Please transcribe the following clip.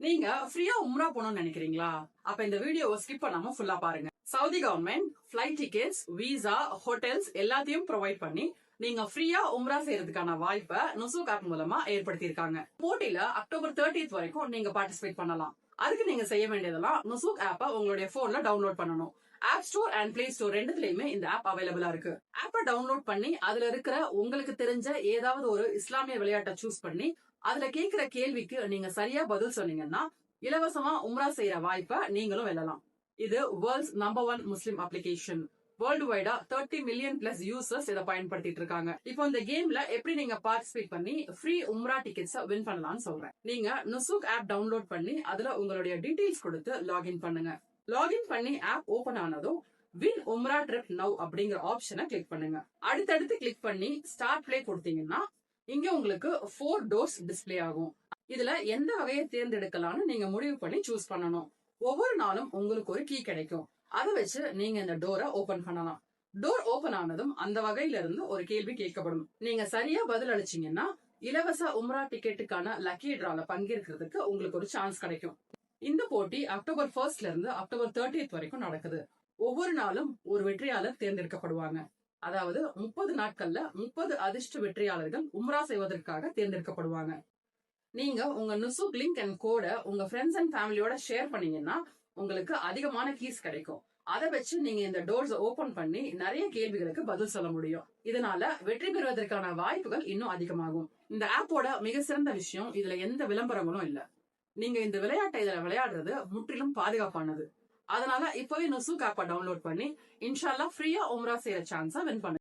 நீங்க ஃப்ரீயா உம்ரா போகணும்னு நினைக்கிறீங்களா? அப்ப இந்த வீடியோவை ஸ்கிப் பண்ணாம ஃபுல்லா பாருங்க. Saudi government flight tickets, visa, hotels எல்லாத்தையும் ப்ரொவைட் பண்ணி நீங்க ஃப்ரீயா உம்ரா செய்யறதுக்கான வாய்ப்பை நுசூக் ஆப் மூலமா ஏற்படுத்தியிருக்காங்க. போட்டியில அக்டோபர் 30 வரைக்கும் நீங்க பார்ட்டிசிபேட் பண்ணலாம். அதுக்கு நீங்க செய்ய வேண்டியதெல்லாம் நுசூக் ஆப்பை உங்களுடைய போன்ல டவுன்லோட் பண்ணணும். App store and play store ரெண்டுலயுமே இந்த ஆப் அவைலபிளா இருக்கு. ஆப்பை டவுன்லோட் பண்ணி அதுல இருக்கிற உங்களுக்கு தெரிஞ்ச ஏதாவது ஒரு இஸ்லாமிய விளையாட்டை சூஸ் பண்ணி அதுல கேக்குற கேள்விக்கு நீங்க சரியா பதில் சொன்னீங்கன்னா இலவசமா உம்ரா செய்யற வாய்ப்பை நீங்களும் வெல்லலாம். இது வேர்ல்ட்ஸ் நம்பர் 1 முஸ்லிம் அப்ளிகேஷன். வேர்ல்டு வைடா 30 மில்லியன் பிளஸ் யூசர்ஸ் இதை பயன்படுத்திட்டு இருக்காங்க. இப்போ இந்த கேம்ல எப்படி நீங்க பார்ட்டிசிபேட் பண்ணி ஃப்ரீ உம்ரா டிக்கெட்ஸ் வின் பண்ணலாம்னு சொல்றேன். நீங்க நுசூக் ஆப் டவுன்லோட் பண்ணி அதுல உங்களுடைய டீடைல்ஸ் கொடுத்து லாகின் பண்ணுங்க. லாகின் பண்ணி ஆப் ஓபன் ஆனதும் வின் உம்ரா ட்ரிப் நவ் அப்படிங்கிற ஆப்ஷனை கிளிக் பண்ணுங்க. அடுத்தடுத்து கிளிக் பண்ணி ஸ்டார்ட் பிளே கொடுத்தீங்கன்னா இங்க உங்களுக்கு 4 டோர்ஸ் டிஸ்பிளே ஆகும். இதுல எந்த வகையை தேர்ந்தெடுக்கலாம்னு நீங்க முடிவு பண்ணி சூஸ் பண்ணணும். ஒவ்வொரு நாளும் உங்களுக்கு ஒரு கீ கிடைக்கும். அதை வச்சு நீங்க இந்த டோரை ஓபன் பண்ணலாம். டோர் ஓபன் ஆனதும் அந்த வகையில இருந்து ஒரு கேள்வி கேட்கப்படும். நீங்க சரியா பதில் அளிச்சீங்கன்னா இலவச உம்ரா டிக்கெட்டுக்கான லக்கி டிரால பங்கேற்கிறதுக்கு உங்களுக்கு ஒரு சான்ஸ் கிடைக்கும். இந்த போட்டி அக்டோபர் 1 இருந்து அக்டோபர் 30 வரைக்கும் நடக்குது. ஒவ்வொரு நாளும் ஒரு வெற்றியாளர் தேர்ந்தெடுக்கப்படுவாங்க. அதாவது 30 நாட்கள்ல 30 அதிர்ஷ்ட வெற்றியாளர்கள் உம்ரா செய்வதற்காக தேர்ந்தெடுக்கப்படுவாங்க. நீங்க உங்க நுசூக் லிங்க் அண்ட் கோட உங்க ஃப்ரெண்ட்ஸ் அண்ட் ஃபேமிலியோட ஷேர் பண்ணீங்கன்னா உங்களுக்கு அதிகமான கீஸ் கிடைக்கும். அதை வச்சு நீங்க இந்த டோர்ஸ் ஓபன் பண்ணி நிறைய கேள்விகளுக்கு பதில் சொல்ல முடியும். இதனால வெற்றி பெறுவதற்கான வாய்ப்புகள் இன்னும் அதிகமாகும். இந்த ஆப்போட மிக சிறந்த விஷயம் இதுல எந்த விளம்பரங்களும் இல்ல. நீங்க இந்த விளையாட்டை இதுல விளையாடுறது முற்றிலும் பாதுகாப்பானது. அதனால இப்பவே நுசூக் ஆப்பை டவுன்லோட் பண்ணி இன்ஷால்லா ஃப்ரீயா உம்ரா செய்யற சான்ஸை வின் பண்ணுங்க.